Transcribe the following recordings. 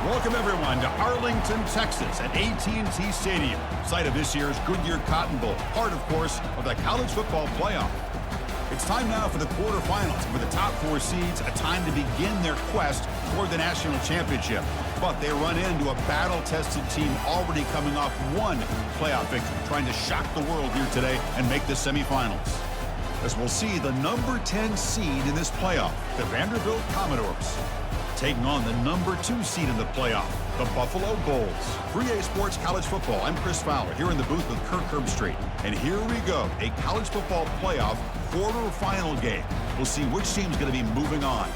Welcome, everyone, to Arlington, Texas at AT&T Stadium, site of this year's Goodyear Cotton Bowl, part, of course, of the college football playoff. It's time now for the quarterfinals, for the top 4 seeds, a time to begin their quest toward the national championship. But they run into a battle-tested team already coming off one playoff victory, trying to shock the world here today and make the semifinals. As we'll see the number 10 seed in this playoff, the Vanderbilt Commodores, taking on the number 2 seed in the playoff, the Buffalo Bulls. 3A Sports College Football, I'm Chris Fowler, here in the booth with Kirk Herbstreit. And here we go, a college football playoff quarterfinal game. We'll see which team's going to be moving on.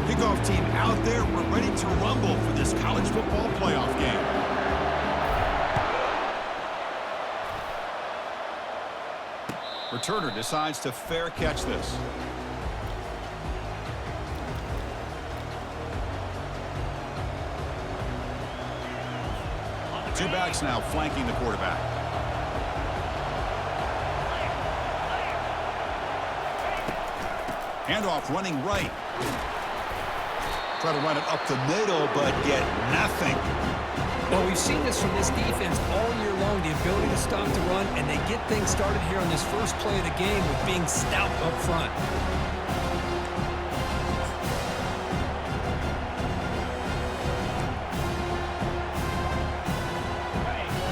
Kickoff team out there, we're ready to rumble for this college football playoff game. Returner decides to fair catch this. Two backs now flanking the quarterback. Handoff running right. Try to run it up the middle, but get nothing. Well, we've seen this from this defense all year long, the ability to stop the run, and they get things started here on this first play of the game with being stout up front.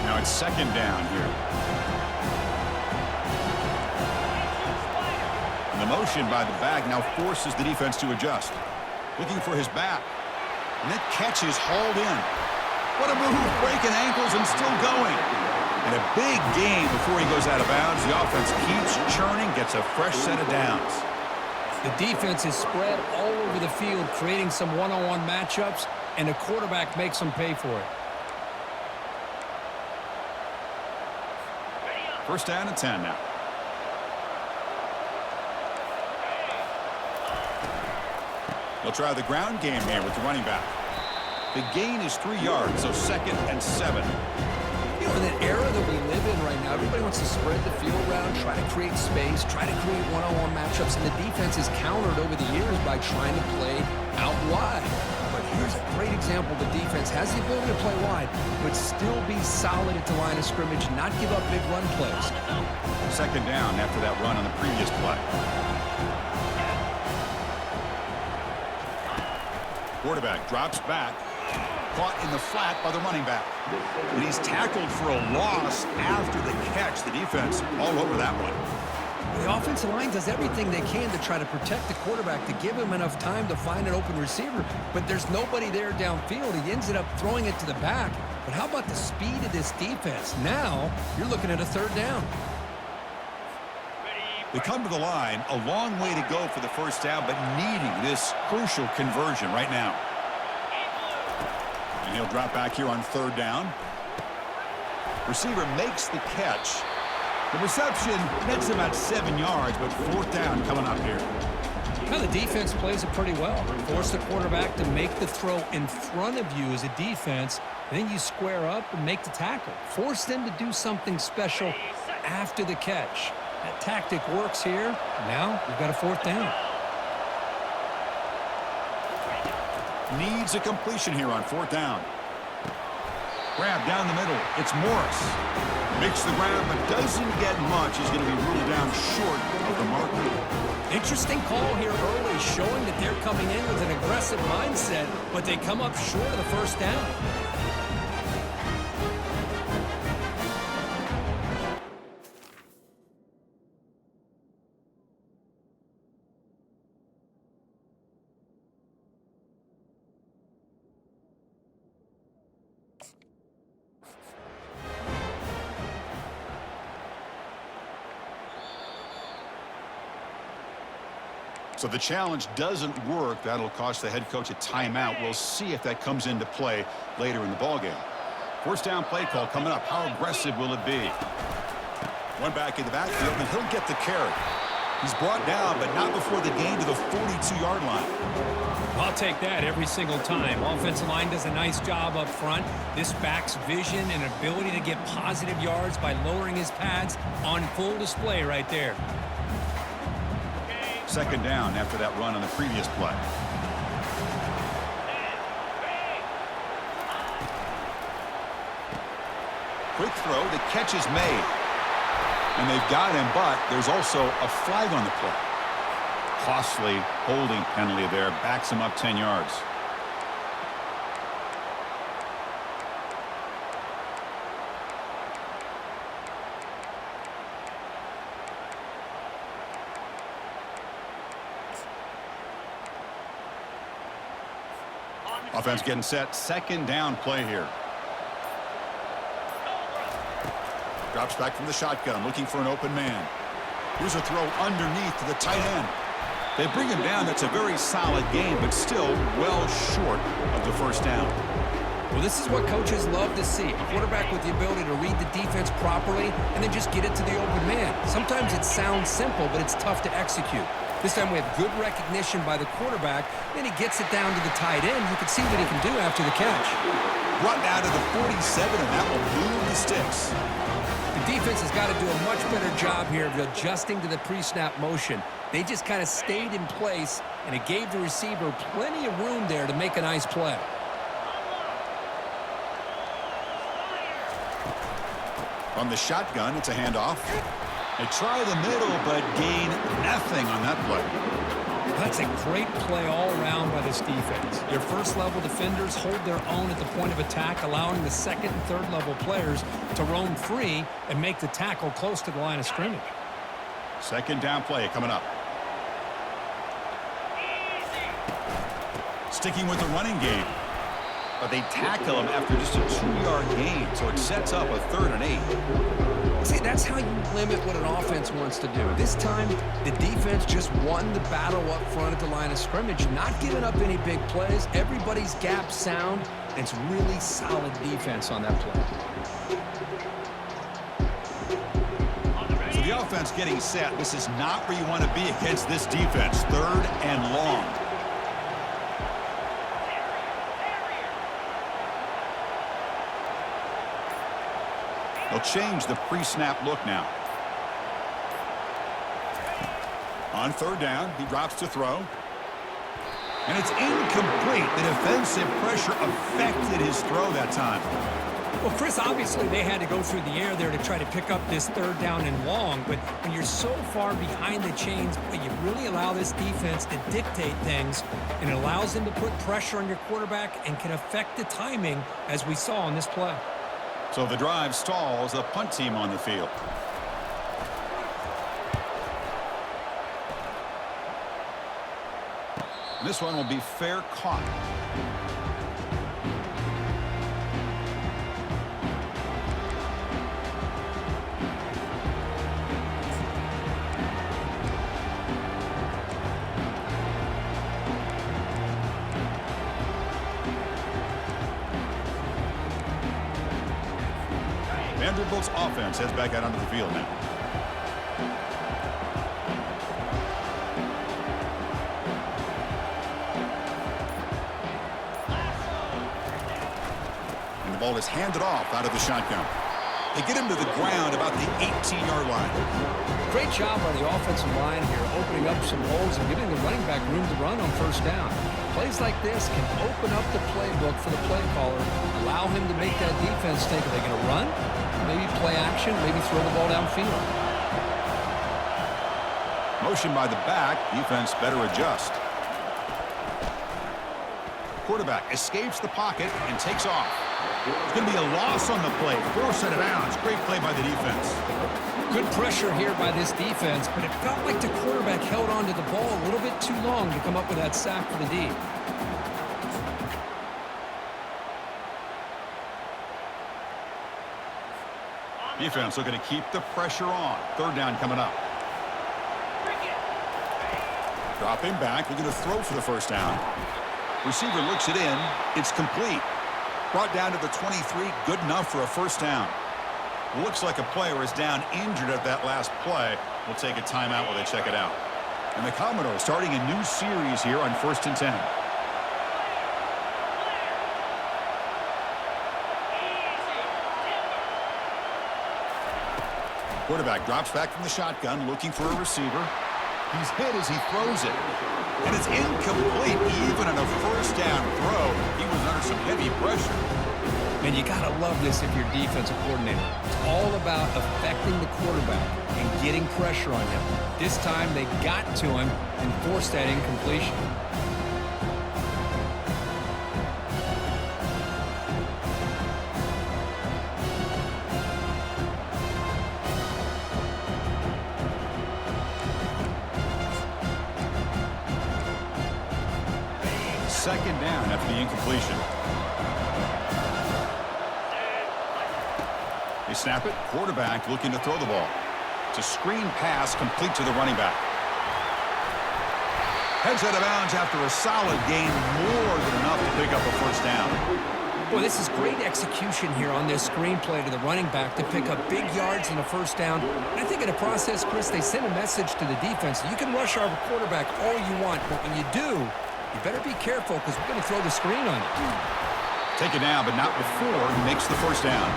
Now it's second down here. And the motion by the back now forces the defense to adjust. Looking for his back. And that catch is hauled in. What a move, breaking ankles and still going. And a big gain before he goes out of bounds. The offense keeps churning, gets a fresh set of downs. The defense is spread all over the field, creating some one-on-one matchups, and the quarterback makes them pay for it. First down and 10 now. They'll try the ground game here with the running back. The gain is 3 yards, so second and 7. You know, in the era that we live in right now, everybody wants to spread the field around, try to create space, try to create one-on-one matchups, and the defense is countered over the years by trying to play out wide. But here's a great example. The defense has the ability to play wide, but still be solid at the line of scrimmage, not give up big run plays. Second down after that run on the previous play. Quarterback drops back, caught in the flat by the running back. And he's tackled for a loss after the catch. The defense all over that one. The offensive line does everything they can to try to protect the quarterback, to give him enough time to find an open receiver. But there's nobody there downfield. He ends up throwing it to the back. But how about the speed of this defense? Now you're looking at a third down. They come to the line, a long way to go for the first down, but needing this crucial conversion right now. And he'll drop back here on third down. Receiver makes the catch. The reception nets about 7 yards, but fourth down coming up here. Now the defense plays it pretty well. Force the quarterback to make the throw in front of you as a defense, and then you square up and make the tackle. Force them to do something special after the catch. That tactic works here. Now we've got a fourth down. Needs a completion here on fourth down. Grab down the middle. It's Morris. Makes the grab, but doesn't get much. He's going to be ruled down short of the marker. Interesting call here early, showing that they're coming in with an aggressive mindset, but they come up short of the first down. So the challenge doesn't work. That'll cost the head coach a timeout. We'll see if that comes into play later in the ballgame. First down play call coming up. How aggressive will it be? One back in the backfield, and he'll get the carry. He's brought down, but not before the gain to the 42-yard line. I'll take that every single time. Offensive line does a nice job up front. This back's vision and ability to get positive yards by lowering his pads on full display right there. Second down after that run on the previous play. Quick throw. The catch is made. And they've got him, but there's also a flag on the play. Costly holding penalty there. Backs him up 10 yards. Offense getting set. Second down play here. Drops back from the shotgun, looking for an open man. Here's a throw underneath to the tight end. They bring him down. That's a very solid game, but still well short of the first down. Well, this is what coaches love to see. A quarterback with the ability to read the defense properly and then just get it to the open man. Sometimes it sounds simple, but it's tough to execute. This time we have good recognition by the quarterback. Then he gets it down to the tight end. You can see what he can do after the catch. Brought down to the 47, and that will move the sticks. The defense has got to do a much better job here of adjusting to the pre-snap motion. They just kind of stayed in place, and it gave the receiver plenty of room there to make a nice play. From the shotgun, it's a handoff. They try the middle, but gain nothing on that play. That's a great play all around by this defense. Your first-level defenders hold their own at the point of attack, allowing the second and third-level players to roam free and make the tackle close to the line of scrimmage. Second down play coming up. Sticking with the running game. But they tackle him after just a 2-yard gain, so it sets up a 3rd and 8. See, that's how you limit what an offense wants to do. This time, the defense just won the battle up front at the line of scrimmage, not giving up any big plays. Everybody's gap sound, and it's really solid defense on that play. So the offense getting set. This is not where you want to be against this defense. 3rd and long. They'll change the pre-snap look now. On 3rd down, he drops to throw. And it's incomplete. The defensive pressure affected his throw that time. Well, Chris, obviously they had to go through the air there to try to pick up this 3rd down and long, but when you're so far behind the chains, you really allow this defense to dictate things, and it allows them to put pressure on your quarterback and can affect the timing, as we saw on this play. So the drive stalls, a punt team on the field. This one will be fair caught. Vanderbilt's offense heads back out onto the field now. And the ball is handed off out of the shotgun. They get him to the ground about the 18-yard line. Great job by the offensive line here, opening up some holes and giving the running back room to run on 1st down. Plays like this can open up the playbook for the play caller, allow him to make that defense think, are they going to run? Maybe play action, maybe throw the ball downfield. Motion by the back. Defense better adjust. Quarterback escapes the pocket and takes off. It's going to be a loss on the play. Force out of bounds. Great play by the defense. Good pressure here by this defense, but it felt like the quarterback held on to the ball a little bit too long to come up with that sack for the D. Defense looking to keep the pressure on. 3rd down coming up. Dropping back, looking to throw for the 1st down. Receiver looks it in. It's complete. Brought down to the 23. Good enough for a 1st down. Looks like a player is down injured at that last play. We'll take a timeout while they check it out. And the Commodores starting a new series here on 1st and 10. Quarterback drops back from the shotgun, looking for a receiver. He's hit as he throws it. And it's incomplete. Even on a first down throw, he was under some heavy pressure. And you got to love this if you're defensive coordinator. It's all about affecting the quarterback and getting pressure on him. This time they got to him and forced that incompletion. Second down after the incompletion. They snap it. Quarterback looking to throw the ball. It's a screen pass complete to the running back. Heads out of bounds after a solid gain, more than enough to pick up a first down. Well, this is great execution here on this screen play to the running back to pick up big yards and a first down. And I think in the process, Chris, they sent a message to the defense. You can rush our quarterback all you want, but when you do, you better be careful because we're going to throw the screen on you. Take it down, but not before he makes the first down.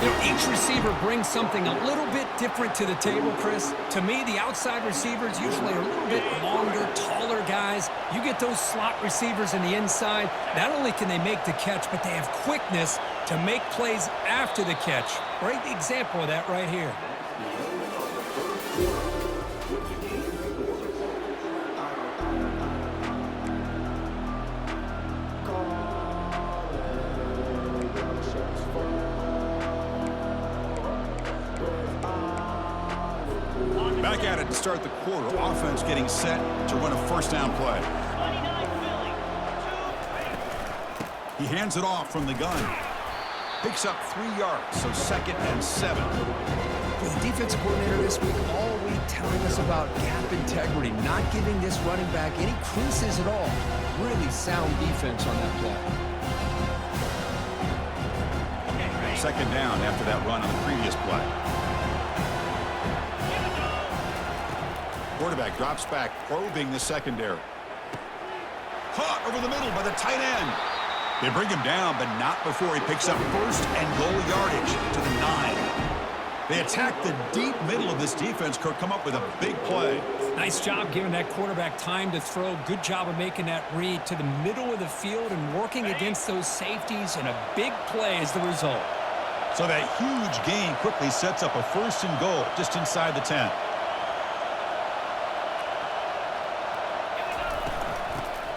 You know, each receiver brings something a little bit different to the table, Chris. To me, the outside receivers usually are a little bit longer, taller guys. You get those slot receivers in the inside, not only can they make the catch, but they have quickness to make plays after the catch. Great example of that right here. Back at it to start the quarter. Offense getting set to run a first down play. He hands it off from the gun. Picks up 3 yards, so 2nd and 7. For the defensive coordinator this week, all week telling us about gap integrity, not giving this running back any creases at all. Really sound defense on that play. 2nd down after that run on the previous play. Quarterback drops back, probing the secondary. Caught over the middle by the tight end. They bring him down, but not before he picks up first and goal yardage to the 9. They attack the deep middle of this defense, Kirk, come up with a big play. Nice job giving that quarterback time to throw. Good job of making that read to the middle of the field and working against those safeties, and a big play is the result. So that huge gain quickly sets up a first and goal just inside the 10.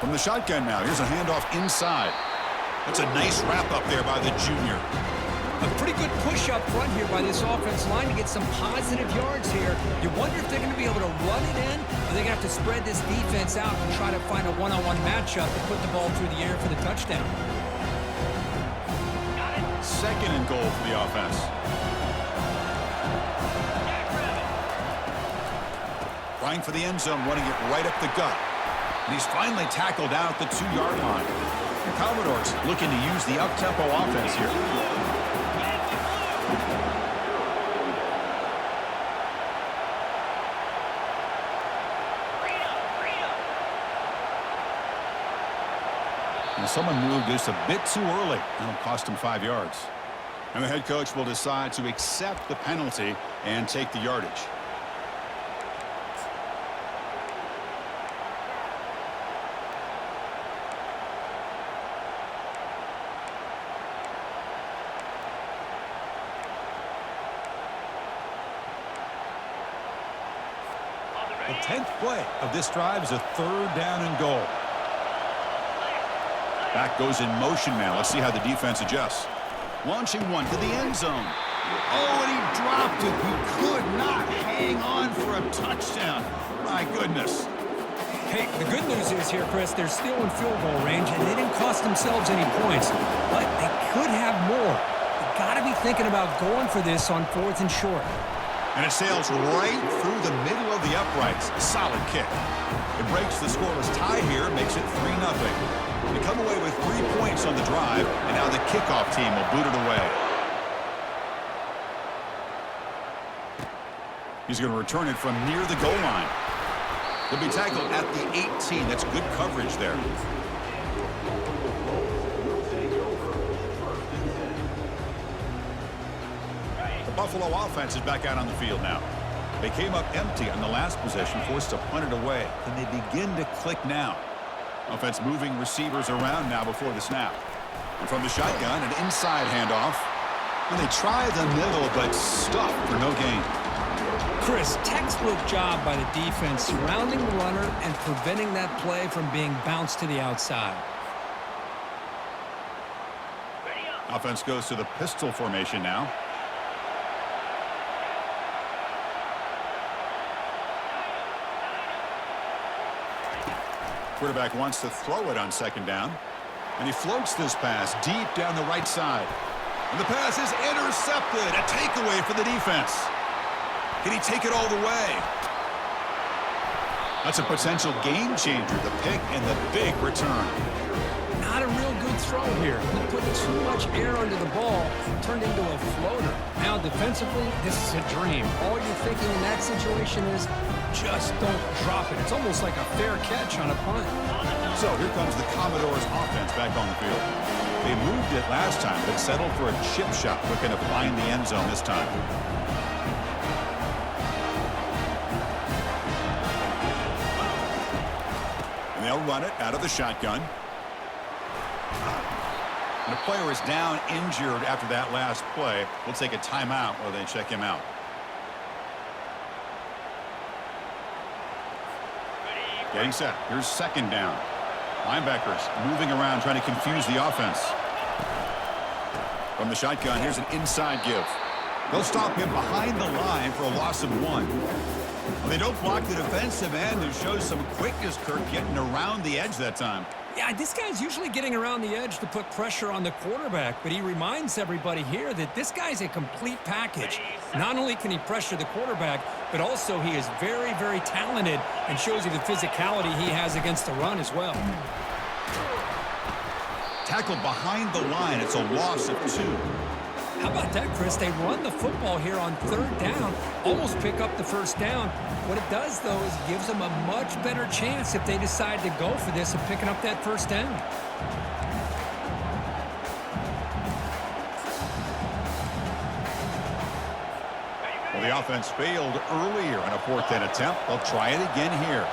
From the shotgun now, here's a handoff inside. That's a nice wrap up there by the junior. A pretty good push up front here by this offense line to get some positive yards here. You wonder if they're going to be able to run it in, or they're going to have to spread this defense out and try to find a one-on-one matchup to put the ball through the air for the touchdown. 2nd and goal for the offense. Trying for the end zone, running it right up the gut. And he's finally tackled down at the 2-yard line. The Commodores looking to use the up-tempo offense here. And someone moved just a bit too early. That'll cost him 5 yards. And the head coach will decide to accept the penalty and take the yardage. The 10th play of this drive is a 3rd down and goal. Back goes in motion now. Let's see how the defense adjusts. Launching one to the end zone. Oh, and he dropped it. He could not hang on for a touchdown. My goodness. Hey, the good news is here, Chris, they're still in field goal range, and they didn't cost themselves any points. But they could have more. You've got to be thinking about going for this on 4th and short. And it sails right through the middle of the uprights. Solid kick. It breaks the scoreless tie here, makes it 3-0. They come away with 3 points on the drive, and now the kickoff team will boot it away. He's going to return it from near the goal line. He'll be tackled at the 18. That's good coverage there. The Buffalo offense is back out on the field now. They came up empty on the last possession, forced to punt it away. And they begin to click now. Offense moving receivers around now before the snap. And from the shotgun, an inside handoff. And they try the middle, but stuffed for no gain. Chris, textbook job by the defense surrounding the runner and preventing that play from being bounced to the outside. Offense goes to the pistol formation now. Quarterback wants to throw it on second down. And he floats this pass deep down the right side. And the pass is intercepted. A takeaway for the defense. Can he take it all the way? That's a potential game changer. The pick and the big return. Not a real good throw here. He put too much air under the ball, turned into a floater. Now defensively, this is a dream. All you're thinking in that situation is just don't drop it. It's almost like a fair catch on a punt. So here comes the Commodores offense back on the field. They moved it last time, but settled for a chip shot, looking to find the end zone this time. And they'll run it out of the shotgun. And the player is down injured after that last play. We'll take a timeout while they check him out. Getting set. Here's second down. Linebackers moving around, trying to confuse the offense. From the shotgun, here's an inside give. They'll stop him behind the line for a loss of 1. Well, they don't block the defensive end, who shows some quickness, Kirk, getting around the edge that time. Yeah, this guy's usually getting around the edge to put pressure on the quarterback, but he reminds everybody here that this guy's a complete package. Not only can he pressure the quarterback, but also he is very, very talented and shows you the physicality he has against the run as well. Tackled behind the line. It's a loss of 2. How about that, Chris? They run the football here on third down, almost pick up the first down. What it does, though, is it gives them a much better chance if they decide to go for this and picking up that first down. Well, the offense failed earlier in a 4th down attempt. They'll try it again here.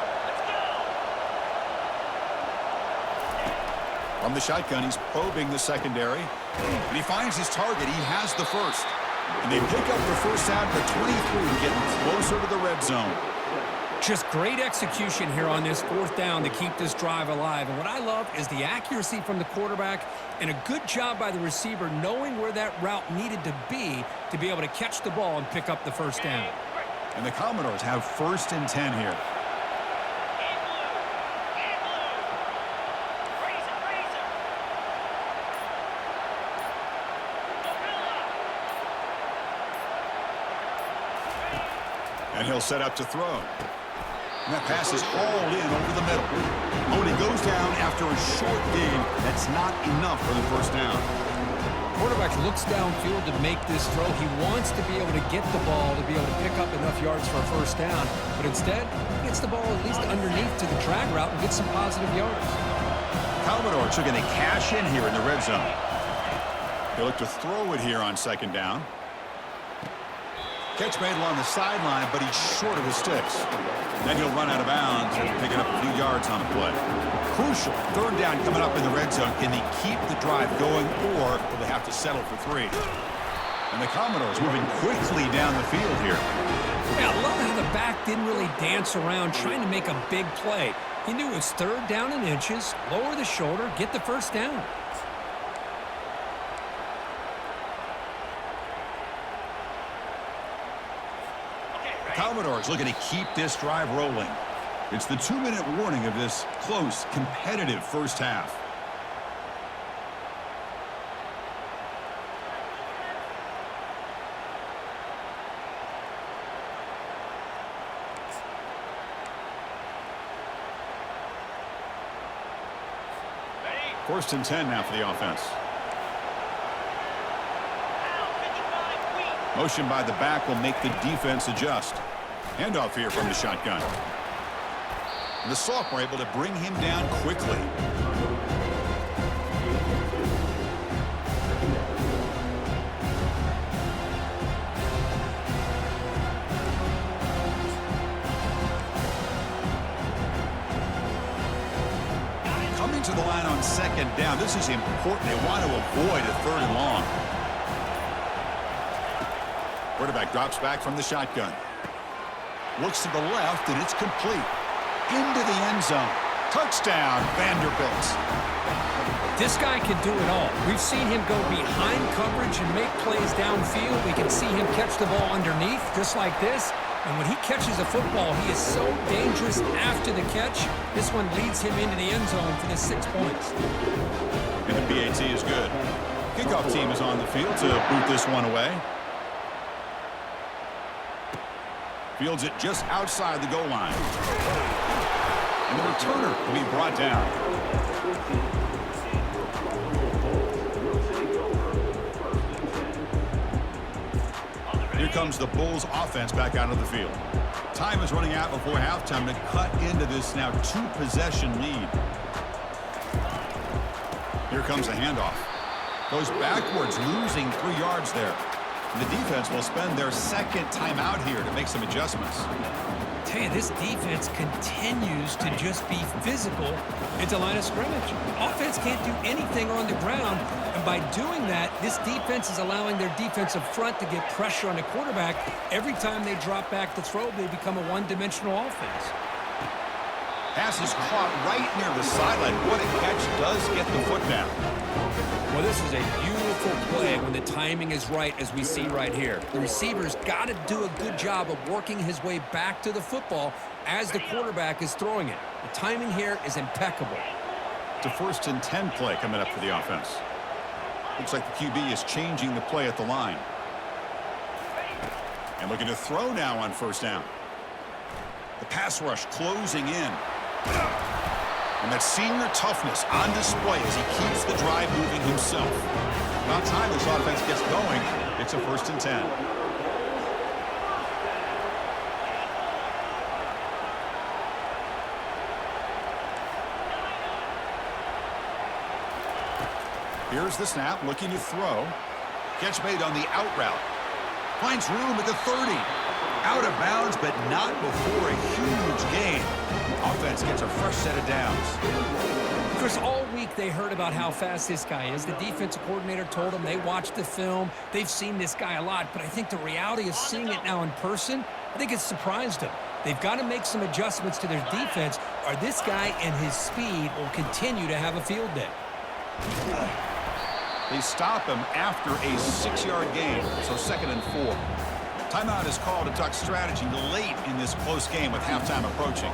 From the shotgun, he's probing the secondary. And he finds his target. He has the first. And they pick up the first down to 23, getting closer to the red zone. Just great execution here on this 4th down to keep this drive alive. And what I love is the accuracy from the quarterback and a good job by the receiver knowing where that route needed to be able to catch the ball and pick up the first down. And the Commodores have 1st and 10 here. And he'll set up to throw. And that pass is hauled in over the middle. Oh, and he goes down after a short gain. That's not enough for the first down. Quarterback looks downfield to make this throw. He wants to be able to get the ball to be able to pick up enough yards for a first down. But instead, he gets the ball at least underneath to the drag route and gets some positive yards. Commodores are going to cash in here in the red zone. They look to throw it here on second down. Catch made along the sideline, but he's short of his sticks. Then he'll run out of bounds and picking up a few yards on the play. Crucial. 3rd down coming up in the red zone. Can they keep the drive going, or will they have to settle for 3? And the Commodores moving quickly down the field here. Yeah, I love how the back didn't really dance around trying to make a big play. He knew it was 3rd down in inches, lower the shoulder, get the first down. Commodores looking to keep this drive rolling. It's the 2-minute warning of this close, competitive first half. First and 10 now for the offense. Motion by the back will make the defense adjust. Handoff here from the shotgun. And the sophomore able to bring him down quickly. Coming to the line on second down. This is important. They want to avoid a third and long. Quarterback drops back from the shotgun. Looks to the left, and it's complete. Into the end zone. Touchdown, Vanderbilt. This guy can do it all. We've seen him go behind coverage and make plays downfield. We can see him catch the ball underneath, just like this. And when he catches a football, he is so dangerous after the catch. This one leads him into the end zone for the 6 points. And the BAT is good. Kickoff team is on the field to boot this one away. Fields it just outside the goal line. And the returner will be brought down. Here comes the Bulls offense back out of the field. Time is running out before halftime to cut into this now 2-possession lead. Here comes the handoff. Goes backwards, losing 3 yards there. And the defense will spend their second timeout here to make some adjustments. Tell you, this defense continues to just be physical at the line of scrimmage. Offense can't do anything on the ground, and by doing that, this defense is allowing their defensive front to get pressure on the quarterback. Every time they drop back to throw, they become a one-dimensional offense. Pass is caught right near the sideline. What a catch, does get the foot down. Well, this is a beautiful play when the timing is right, as we see right here. The receiver's got to do a good job of working his way back to the football as the quarterback is throwing it. The timing here is impeccable. It's a 1st and 10 play coming up for the offense. Looks like the QB is changing the play at the line. And looking to throw now on 1st down. The pass rush closing in. And that senior toughness on display as he keeps the drive moving himself. About time this offense gets going, it's a 1st and 10. Here's the snap, looking to throw. Catch made on the out route. Finds room at the 30. Out of bounds, but not before a huge gain. Offense gets a fresh set of downs. Chris, all week they heard about how fast this guy is. The defensive coordinator told them they watched the film. They've seen this guy a lot, but I think the reality of seeing it now in person, I think it's surprised them. They've got to make some adjustments to their defense, or this guy and his speed will continue to have a field day. They stop him after a 6-yard gain, so 2nd and 4. Timeout is called to talk strategy late in this close game with halftime approaching.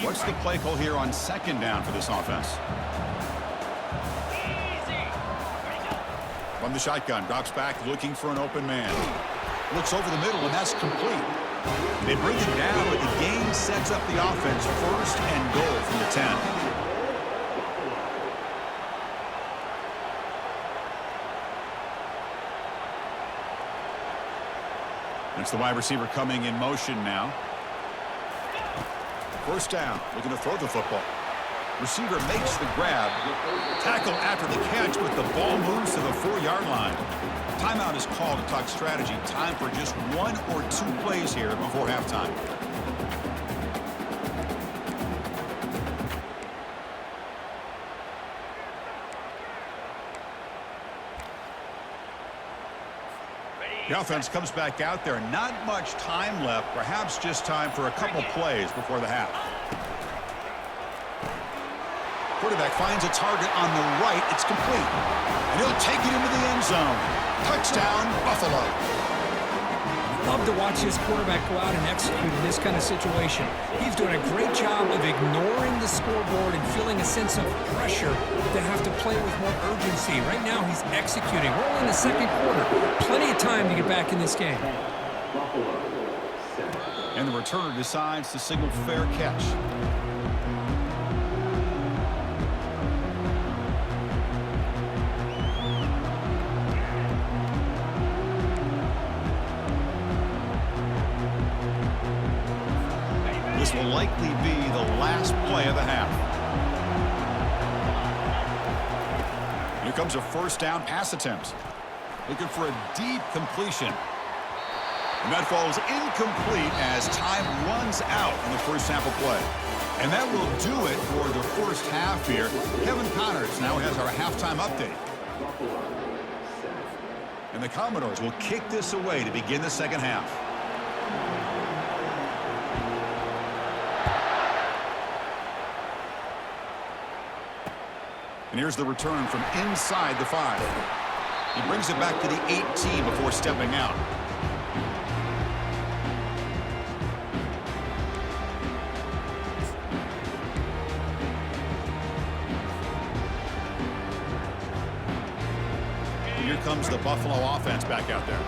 What's the play call here on 2nd down for this offense? From the shotgun, drops back, looking for an open man. Looks over the middle, and that's complete. They bring it down, but the game sets up the offense 1st and goal from the 10. It's the wide receiver coming in motion now. 1st down, looking to throw the football. Receiver makes the grab. Tackle after the catch, but the ball moves to the 4-yard line. Timeout is called to talk strategy. Time for just 1 or 2 plays here before halftime. The offense comes back out there. Not much time left. Perhaps just time for a couple plays before the half. Quarterback finds a target on the right. It's complete. And he'll take it into the end zone. Touchdown, Buffalo. Love to watch this quarterback go out and execute in this kind of situation. He's doing a great job of ignoring the scoreboard and feeling a sense of pressure to have to play with more urgency. Right now, he's executing. We're only in the 2nd quarter. Plenty of time to get back in this game. And the returner decides to signal fair catch. likely be the last play of the half. Here comes a first down pass attempt. Looking for a deep completion. And that falls incomplete as time runs out in the first half of play. And that will do it for the first half here. Kevin Connors now has our halftime update. And the Commodores will kick this away to begin the second half. And here's the return from inside the 5. He brings it back to the 18 before stepping out. Here comes the Buffalo offense back out there.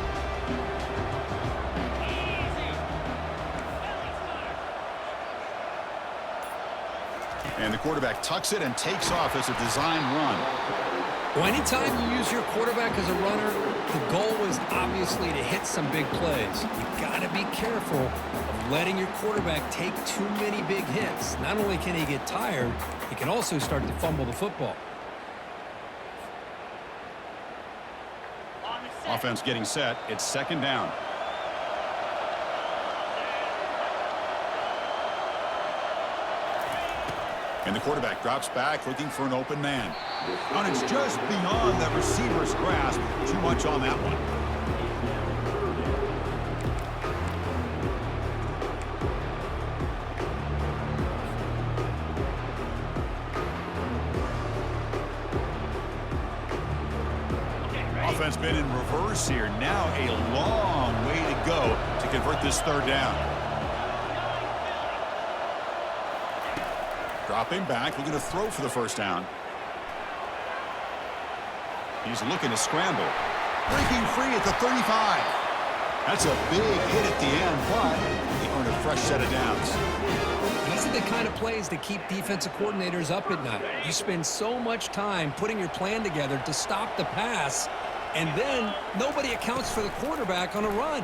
And the quarterback tucks it and takes off as a design run. Well, anytime you use your quarterback as a runner, the goal is obviously to hit some big plays. You got to be careful of letting your quarterback take too many big hits. Not only can he get tired, he can also start to fumble the football. Offense getting set. It's second down. And the quarterback drops back looking for an open man. And it's just beyond that receiver's grasp. Too much on that one. Offense been in reverse here. Now a long way to go to convert this third down. Dropping back, looking to throw for the first down. He's looking to scramble. Breaking free at the 35. That's a big hit at the end, but he earned a fresh set of downs. These are the kind of plays that keep defensive coordinators up at night. You spend so much time putting your plan together to stop the pass, and then nobody accounts for the quarterback on a run.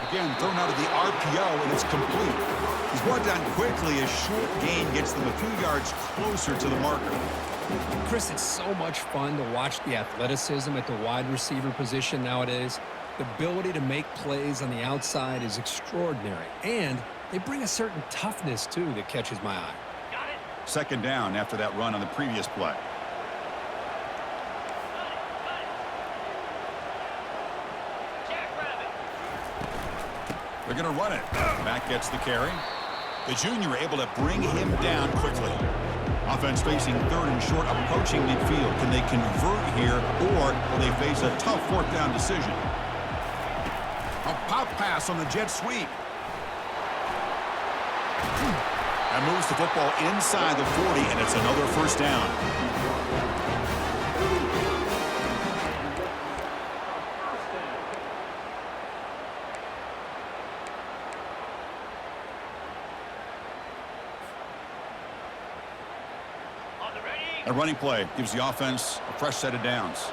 Again, thrown out of the RPO, and it's complete. He's brought down quickly as short gain gets them a few yards closer to the marker. Chris, it's so much fun to watch the athleticism at the wide receiver position nowadays. The ability to make plays on the outside is extraordinary, and they bring a certain toughness, too, that catches my eye. Second down after that run on the previous play. They're going to run it. Mack gets the carry. The junior able to bring him down quickly. Offense facing third and short, approaching midfield. Can they convert here, or will they face a tough fourth down decision? A pop pass on the jet sweep. That moves the football inside the 40, and it's another first down. A running play gives the offense a fresh set of downs.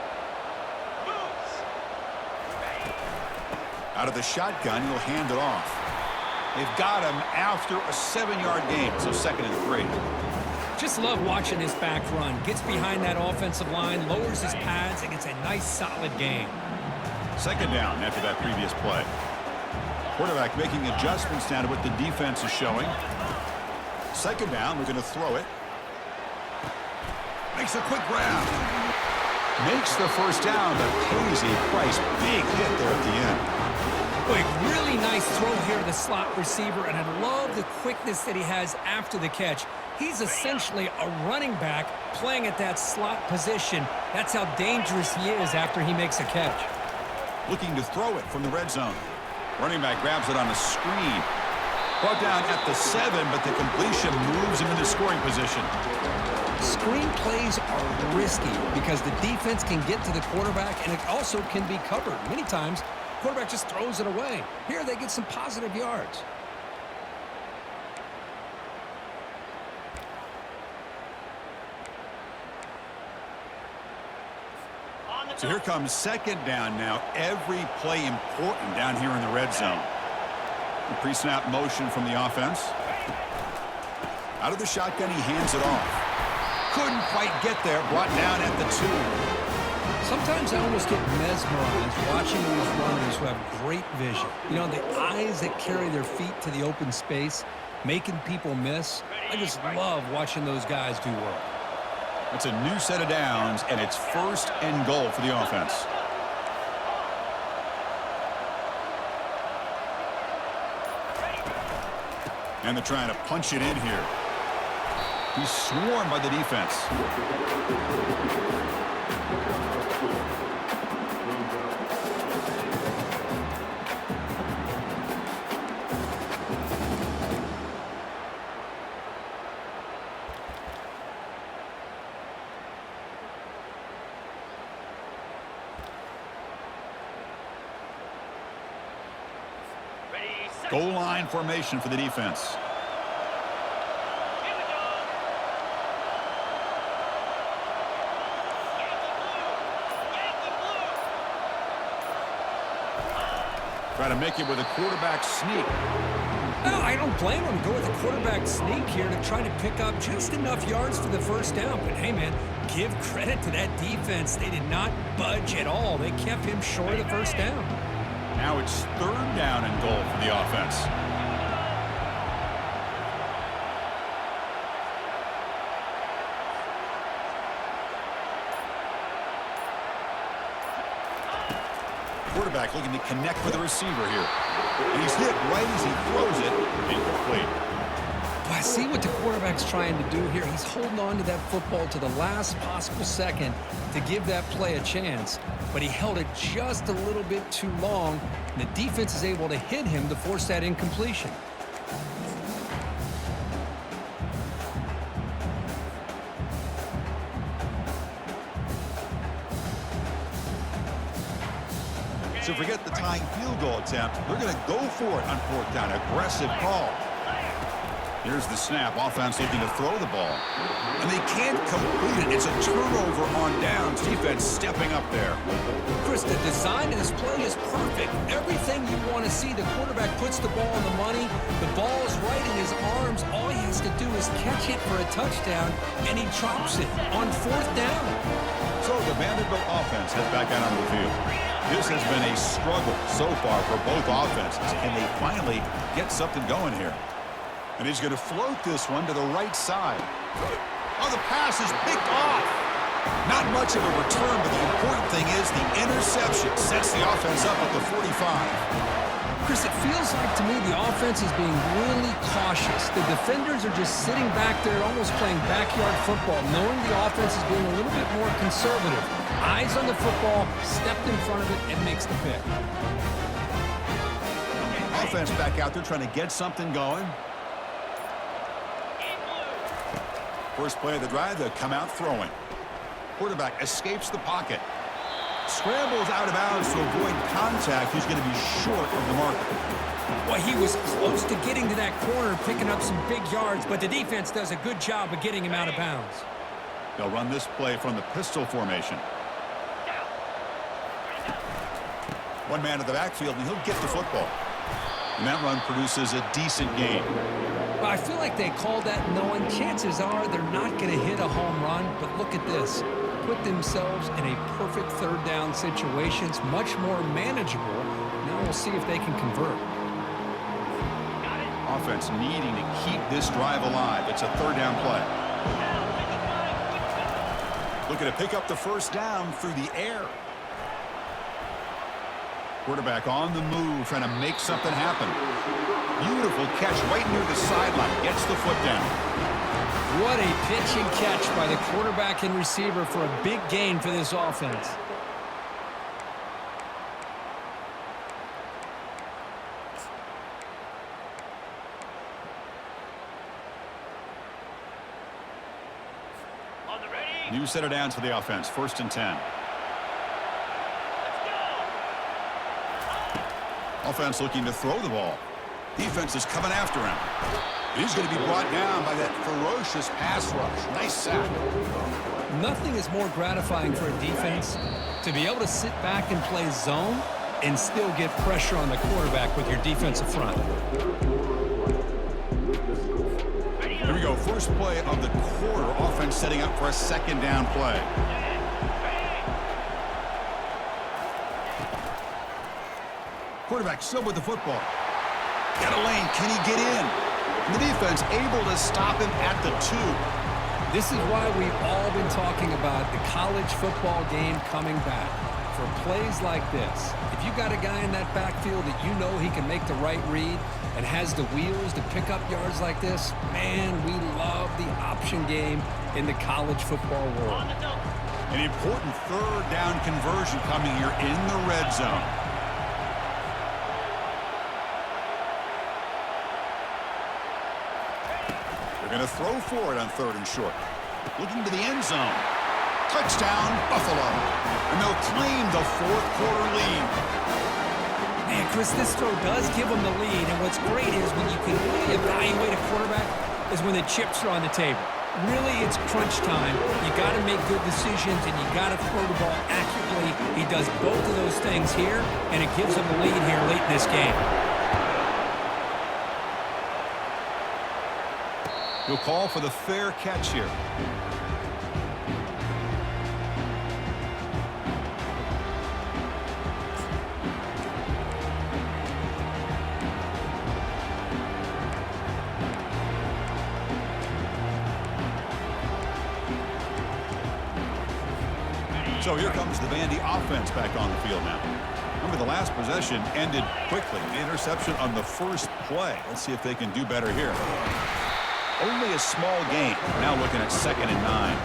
Out of the shotgun, he'll hand it off. They've got him after a 7-yard gain, so 2nd and 3. Just love watching this back run. Gets behind that offensive line, lowers his pads, and gets a nice solid gain. Second down after that previous play. Quarterback making adjustments down to what the defense is showing. Second down, we're going to throw it. Makes a quick grab. Makes the first down, but pays a price. Big hit there at the end. Boy, really nice throw here to the slot receiver, and I love the quickness that he has after the catch. He's essentially a running back playing at that slot position. That's how dangerous he is after he makes a catch. Looking to throw it from the red zone. Running back grabs it on a screen. Brought down at the 7, but the completion moves him into scoring position. Screen plays are risky because the defense can get to the quarterback, and it also can be covered. Many times, the quarterback just throws it away. Here, they get some positive yards. So here comes second down now. Every play important down here in the red zone. The pre-snap motion from the offense. Out of the shotgun, he hands it off. Couldn't quite get there, brought down at the 2. Sometimes I almost get mesmerized watching these runners who have great vision. You know, the eyes that carry their feet to the open space, making people miss. I just love watching those guys do work. It's a new set of downs, and it's 1st and goal for the offense. And they're trying to punch it in here. He's swarmed by the defense. Goal line formation for the defense. Try to make it with a quarterback sneak. No, I don't blame him. Go with a quarterback sneak here to try to pick up just enough yards for the first down. But, hey, man, give credit to that defense. They did not budge at all. They kept him short of the first down. Now it's 3rd down and goal for the offense. Quarterback looking to connect with the receiver here. And he's hit right as he throws it. Incomplete. But I see what the quarterback's trying to do here. He's holding on to that football to the last possible second to give that play a chance. But he held it just a little bit too long, and the defense is able to hit him to force that incompletion. So forget the tying field goal attempt. They're going to go for it on 4th down. Aggressive call. Here's the snap. Offense looking to throw the ball. And they can't complete it. It's a turnover on downs. Defense stepping up there. Chris, the design of this play is perfect. Everything you want to see. The quarterback puts the ball on the money. The ball is right in his arms. All he has to do is catch it for a touchdown, and he drops it on 4th down. So the Vanderbilt offense heads back out on the field. This has been a struggle so far for both offenses. Can they finally get something going here? And he's going to float this one to the right side. Oh, the pass is picked off. Not much of a return, but the important thing is the interception sets the offense up at the 45. Chris, it feels like to me the offense is being really cautious. The defenders are just sitting back there almost playing backyard football, knowing the offense is being a little bit more conservative. Eyes on the football, stepped in front of it, and makes the pick. Offense back out there trying to get something going. First play of the drive, they'll come out throwing. Quarterback escapes the pocket. Scrambles out of bounds to avoid contact. He's going to be short of the mark. Well, he was close to getting to that corner, picking up some big yards, but the defense does a good job of getting him out of bounds. They'll run this play from the pistol formation. One man in the backfield, and he'll get the football. And that run produces a decent gain. Well, I feel like they called that knowing chances are they're not going to hit a home run, but look at this. Put themselves in a perfect 3rd down situation. It's much more manageable. Now we'll see if they can convert. Offense needing to keep this drive alive. It's a 3rd down play. Looking to pick up the first down through the air. Quarterback on the move, trying to make something happen. Beautiful catch right near the sideline. Gets the foot down. What a pitch and catch by the quarterback and receiver for a big gain for this offense. New set of downs for the offense. 1st and 10. Offense looking to throw the ball. Defense is coming after him. He's going to be brought down by that ferocious pass rush. Nice sack. Nothing is more gratifying for a defense to be able to sit back and play zone and still get pressure on the quarterback with your defensive front. Here we go. first play of the quarter. Offense setting up for a second down play. Quarterback still with the football. Got a lane. Can he get in? And the defense able to stop him at the 2. This is why we've all been talking about the college football game coming back. For plays like this, if you got a guy in that backfield that you know he can make the right read and has the wheels to pick up yards like this, man, we love the option game in the college football world. An important third down conversion coming here in the red zone. They're going to throw for it on 3rd and short. Looking to the end zone. Touchdown, Buffalo. And they'll claim the 4th quarter lead. Man, Chris, this throw does give them the lead, and what's great is when you can really evaluate a quarterback is when the chips are on the table. Really, it's crunch time. You got to make good decisions, and you got to throw the ball accurately. He does both of those things here, and it gives them the lead here late in this game. He'll call for the fair catch here. So here comes the Vandy offense back on the field now. Remember, the last possession ended quickly. The interception on the first play. Let's see if they can do better here. Only a small gain. Now looking at 2nd and 9.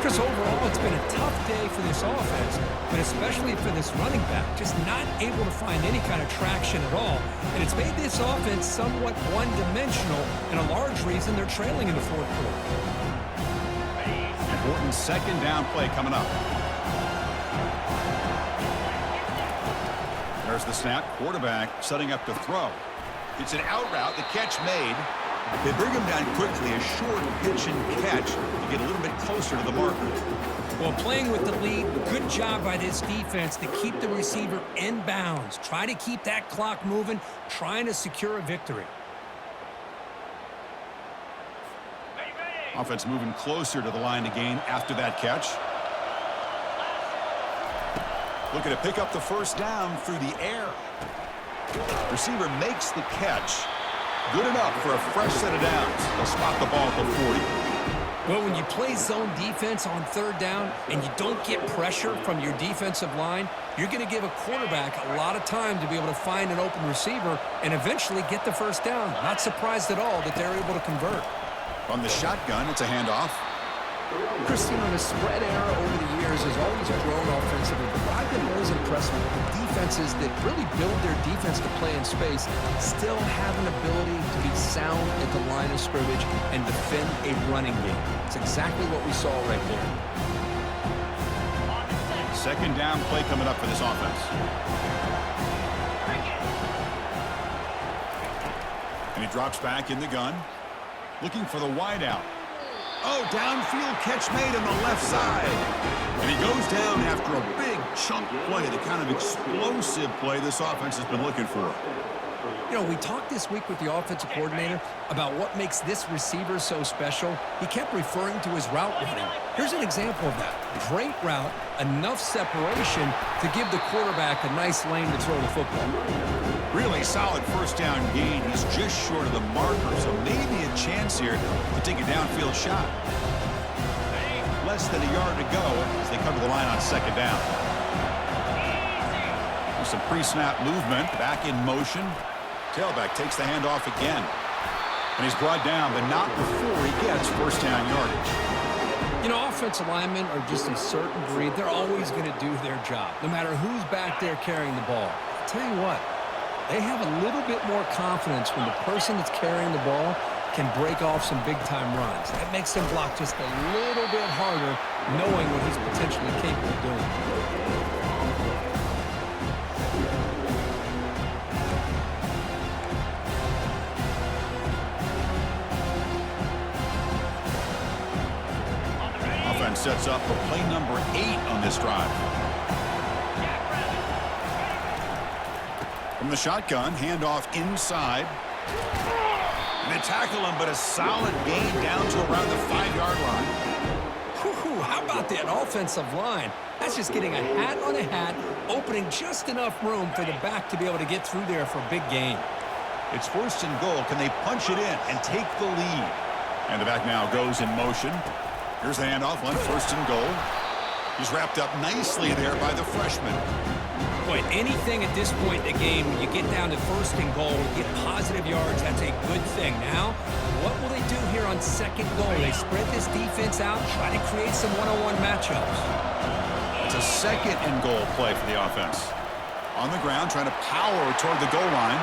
Chris, overall, it's been a tough day for this offense, but especially for this running back. Just not able to find any kind of traction at all. And it's made this offense somewhat one-dimensional, and a large reason they're trailing in the 4th quarter. Important 2nd down play coming up. There's the snap. Quarterback setting up to throw. It's an out route. The catch made. They bring him down quickly. A short pitch and catch to get a little bit closer to the marker. Well, playing with the lead, good job by this defense to keep the receiver in bounds. Try to keep that clock moving, trying to secure a victory. Offense moving closer to the line to gain after that catch. Looking to pick up the first down through the air. Receiver makes the catch. Good enough for a fresh set of downs. They'll spot the ball at the 40. Well, when you play zone defense on 3rd down and you don't get pressure from your defensive line, you're going to give a quarterback a lot of time to be able to find an open receiver and eventually get the first down. Not surprised at all that they're able to convert. From the shotgun, it's a handoff. Chris, you know, the spread era over the years has always grown offensively, but I've been always impressed with the defenses that really build their defense to play in space, still have an ability to be sound at the line of scrimmage and defend a running game. It's exactly what we saw right there. 2nd down play coming up for this offense. And he drops back in the gun, looking for the wideout. Oh, downfield catch made on the left side. And he goes down after a big chunk play, the kind of explosive play this offense has been looking for. You know, we talked this week with the offensive coordinator about what makes this receiver so special. He kept referring to his route running. Here's an example of that. Great route, enough separation to give the quarterback a nice lane to throw the football. Really solid first down gain. He's just short of the marker, so maybe a chance here to take a downfield shot. Less than a yard to go as they come to the line on 2nd down. With some pre-snap movement, back in motion. Tailback takes the handoff again. And he's brought down, but not before he gets first down yardage. You know, offensive linemen are just a certain breed. They're always going to do their job, no matter who's back there carrying the ball. I'll tell you what, they have a little bit more confidence when the person that's carrying the ball can break off some big-time runs. That makes them block just a little bit harder, knowing what he's potentially capable of doing. Offense sets up for play number 8 on this drive. From the shotgun, handoff inside. They tackle him, but a solid gain down to around the 5-yard line. Whew, how about that offensive line? That's just getting a hat on a hat, opening just enough room for the back to be able to get through there for a big gain. It's 1st and goal. Can they punch it in and take the lead? And the back now goes in motion. Here's the handoff on 1st and goal. He's wrapped up nicely there by the freshman. Boy, anything at this point in the game, when you get down to 1st and goal, get positive yards, that's a good thing. Now, what will they do here on 2nd goal? They spread this defense out, try to create some one-on-one matchups. It's a 2nd and goal play for the offense. On the ground, trying to power toward the goal line.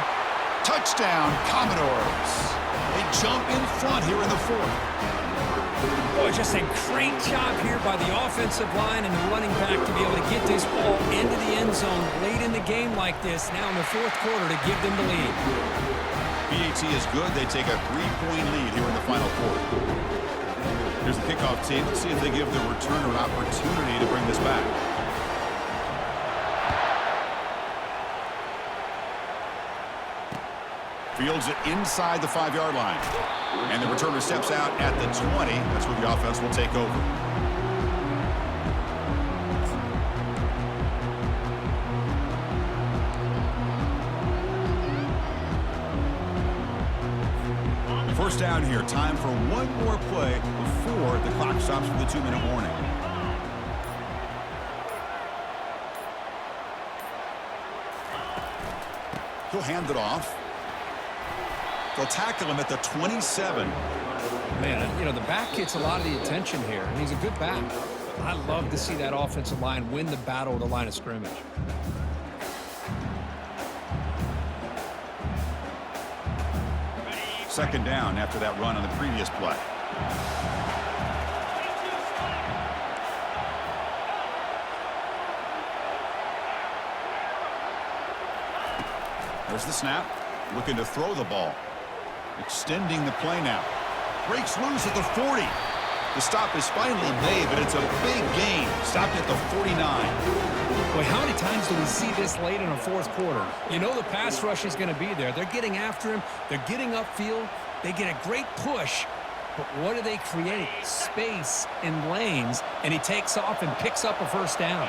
Touchdown, Commodores. They jump in front here in the 4th. Boy, just a great job here by the offensive line and the running back to be able to get this ball into the end zone late in the game like this, now in the 4th quarter, to give them the lead. BAT is good. They take a 3-point lead here in the final quarter. Here's the kickoff team. Let's see if they give the returner an opportunity to bring this back. Fields it inside the 5-yard line. And the returner steps out at the 20. That's where the offense will take over. First down here. Time for one more play before the clock stops for the 2-minute warning. He'll hand it off. They'll tackle him at the 27. Man, you know, the back gets a lot of the attention here, and he's a good back. I love to see that offensive line win the battle at the line of scrimmage. Second down after that run on the previous play. There's the snap. Looking to throw the ball. Extending the play now. Breaks loose at the 40. The stop is finally made, but it's a big gain. Stopped at the 49. Boy, how many times do we see this late in a 4th quarter? You know the pass rush is going to be there. They're getting after him. They're getting upfield. They get a great push. But what do they create? Space in lanes, and he takes off and picks up a 1st down.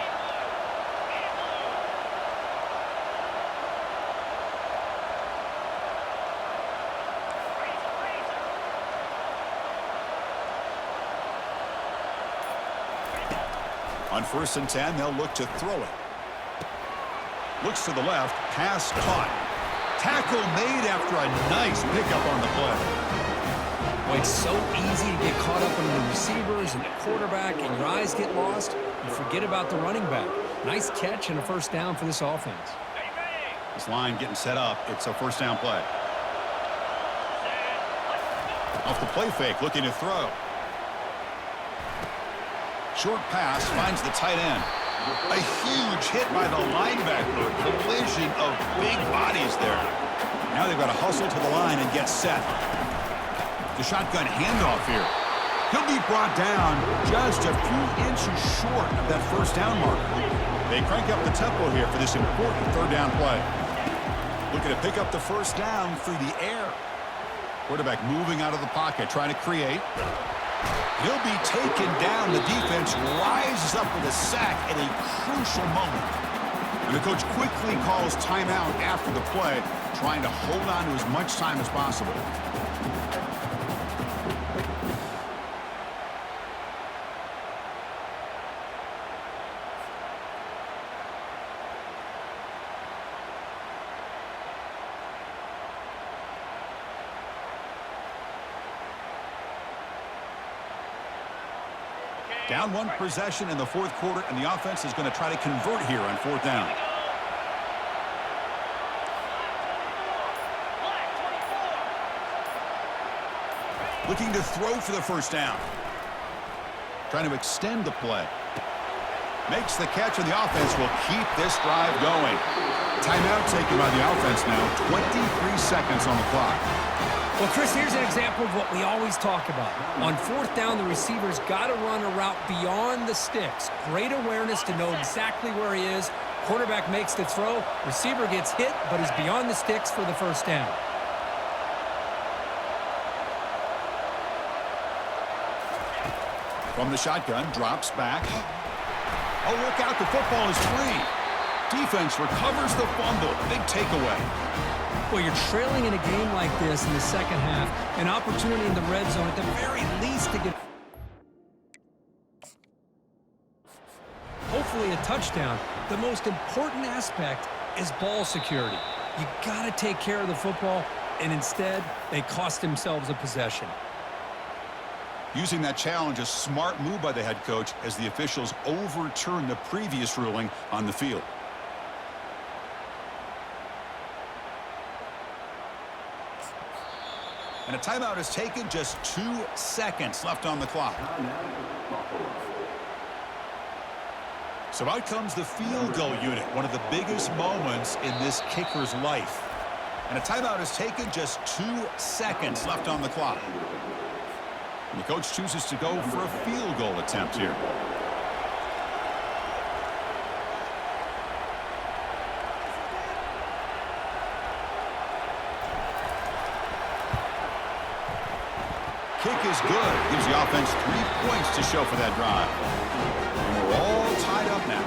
On 1st and 10, they'll look to throw it. Looks to the left, pass caught. Tackle made after a nice pickup on the play. Boy, it's so easy to get caught up in the receivers and the quarterback, and your eyes get lost. You forget about the running back. Nice catch and a 1st down for this offense. This line getting set up. It's a 1st down play. Off the play fake, looking to throw. Short pass finds the tight end. A huge hit by the linebacker. Collision of big bodies there. Now they've got to hustle to the line and get set. The shotgun handoff here. He'll be brought down just a few inches short of that 1st down marker. They crank up the tempo here for this important 3rd down play. Looking to pick up the 1st down through the air. Quarterback moving out of the pocket, trying to create. He'll be taken down. The defense rises up with a sack at a crucial moment. And the coach quickly calls timeout after the play, trying to hold on to as much time as possible. Down 1 possession in the 4th quarter, and the offense is going to try to convert here on 4th down. Looking to throw for the 1st down. Trying to extend the play. Makes the catch, and the offense will keep this drive going. Timeout taken by the offense now. 23 seconds on the clock. Well, Chris, here's an example of what we always talk about. On 4th down, the receiver's got to run a route beyond the sticks. Great awareness to know exactly where he is. Quarterback makes the throw. Receiver gets hit, but is beyond the sticks for the 1st down. From the shotgun, drops back. Oh, look out, the football is free. Defense recovers the fumble. Big takeaway. Well, you're trailing in a game like this in the second half. An opportunity in the red zone at the very least to get hopefully a touchdown. The most important aspect is ball security. You got to take care of the football, and instead, they cost themselves a possession. Using that challenge, a smart move by the head coach as the officials overturn the previous ruling on the field. And a timeout is taken, just 2 seconds left on the clock. So out comes the field goal unit, one of the biggest moments in this kicker's life. And a timeout is taken, just 2 seconds left on the clock. And the coach chooses to go for a field goal attempt here. Kick is good. Gives the offense 3 points to show for that drive. And we're all tied up now.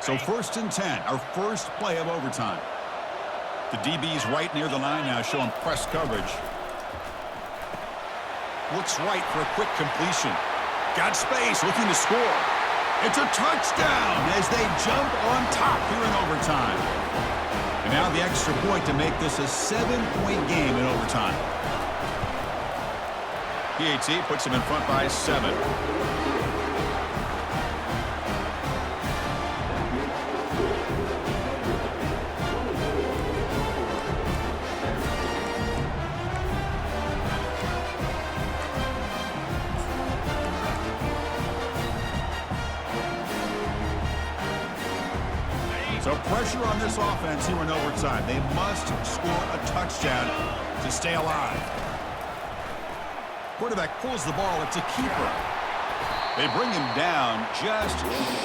So 1st and 10, our first play of overtime. The DB's right near the line now, showing press coverage. Looks right for a quick completion. Got space, looking to score. It's a touchdown as they jump on top here in overtime. And now the extra point to make this a 7-point game in overtime. PAT puts them in front by 7. So pressure on this offense here in overtime. They must score a touchdown to stay alive. Quarterback pulls the ball. It's a keeper. They bring him down just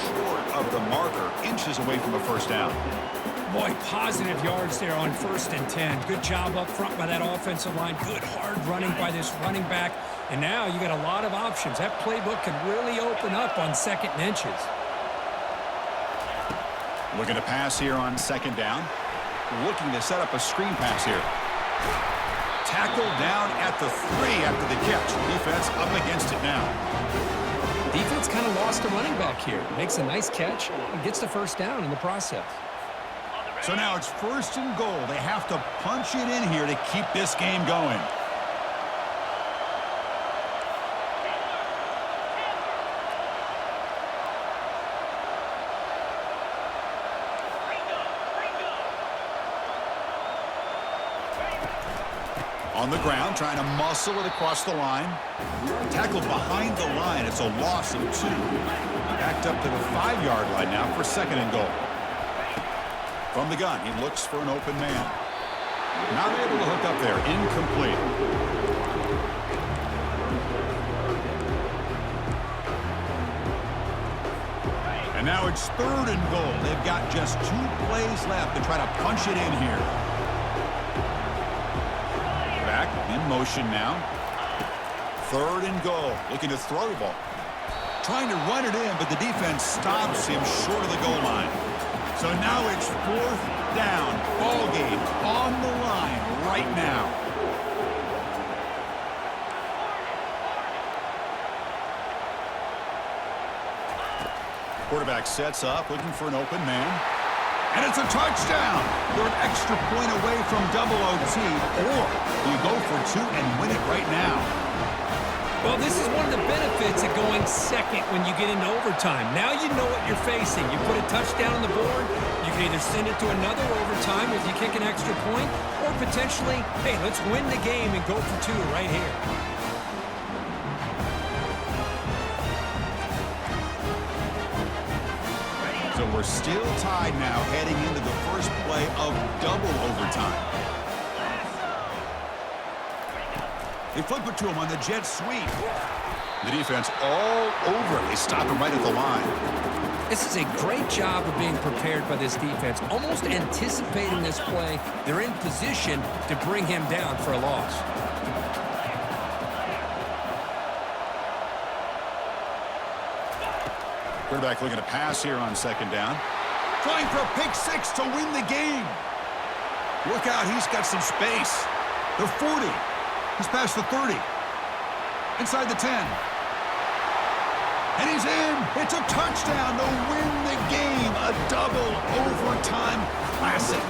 short of the marker, inches away from a first down. Boy, positive yards there on 1st and 10. Good job up front by that offensive line. Good hard running by this running back. And now you got a lot of options. That playbook can really open up on 2nd and inches. Looking to pass here on 2nd down. Looking to set up a screen pass here. Tackled down at the 3 after the catch. Defense up against it now. Defense kind of lost a running back here. Makes a nice catch and gets the first down in the process. So now it's 1st and goal. They have to punch it in here to keep this game going. On the ground, trying to muscle it across the line. Tackled behind the line. It's a loss of 2. Backed up to the 5-yard line now for 2nd and goal. From the gun, he looks for an open man. Not able to hook up there. Incomplete. And now it's 3rd and goal. They've got just 2 plays left to try to punch it in here. Back in motion now. 3rd and goal. Looking to throw the ball. Trying to run it in, but the defense stops him short of the goal line. So now it's 4th down. Ball game on the line right now. Quarterback sets up, looking for an open man. And it's a touchdown. They're an extra point away from double OT, or you go for 2 and win it right now. Well, this is one of the benefits of going second when you get into overtime. Now you know what you're facing. You put a touchdown on the board, you can either send it to another overtime if you kick an extra point, or potentially, hey, let's win the game and go for 2 right here. And we're still tied now heading into the first play of double overtime. They flip it to him on the jet sweep. The defense all over it. They stop him right at the line. This is a great job of being prepared by this defense, almost anticipating this play. They're in position to bring him down for a loss. Quarterback looking to pass here on second down. Trying for a pick six to win the game. Look out, he's got some space. The 40. He's past the 30. Inside the 10. And he's in. It's a touchdown to win the game. A double overtime classic.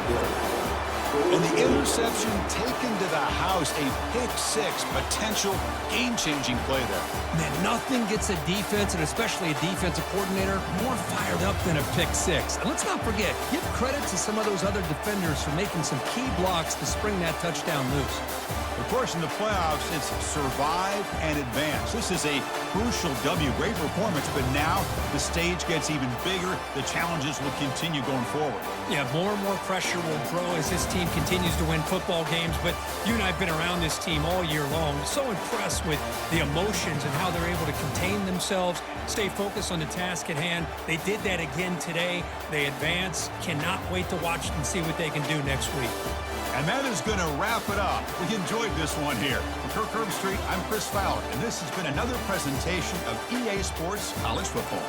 And the interception taken to the house. A pick six, potential game-changing play there. Man, nothing gets a defense, and especially a defensive coordinator, more fired up than a pick six. And let's not forget, give credit to some of those other defenders for making some key blocks to spring that touchdown loose. Of course, in the playoffs, it's survive and advance. This is a crucial W. Great performance, but now the stage gets even bigger. The challenges will continue going forward. Yeah, more and more pressure will grow as this team continues to win football games, but you and I have been around this team all year long. So impressed with the emotions and how they're able to contain themselves, stay focused on the task at hand. They did that again today. They advance. Cannot wait to watch and see what they can do next week. And that is going to wrap it up. We enjoyed this one here. From Kirk Herbstreit, I'm Chris Fowler, and this has been another presentation of EA Sports College Football.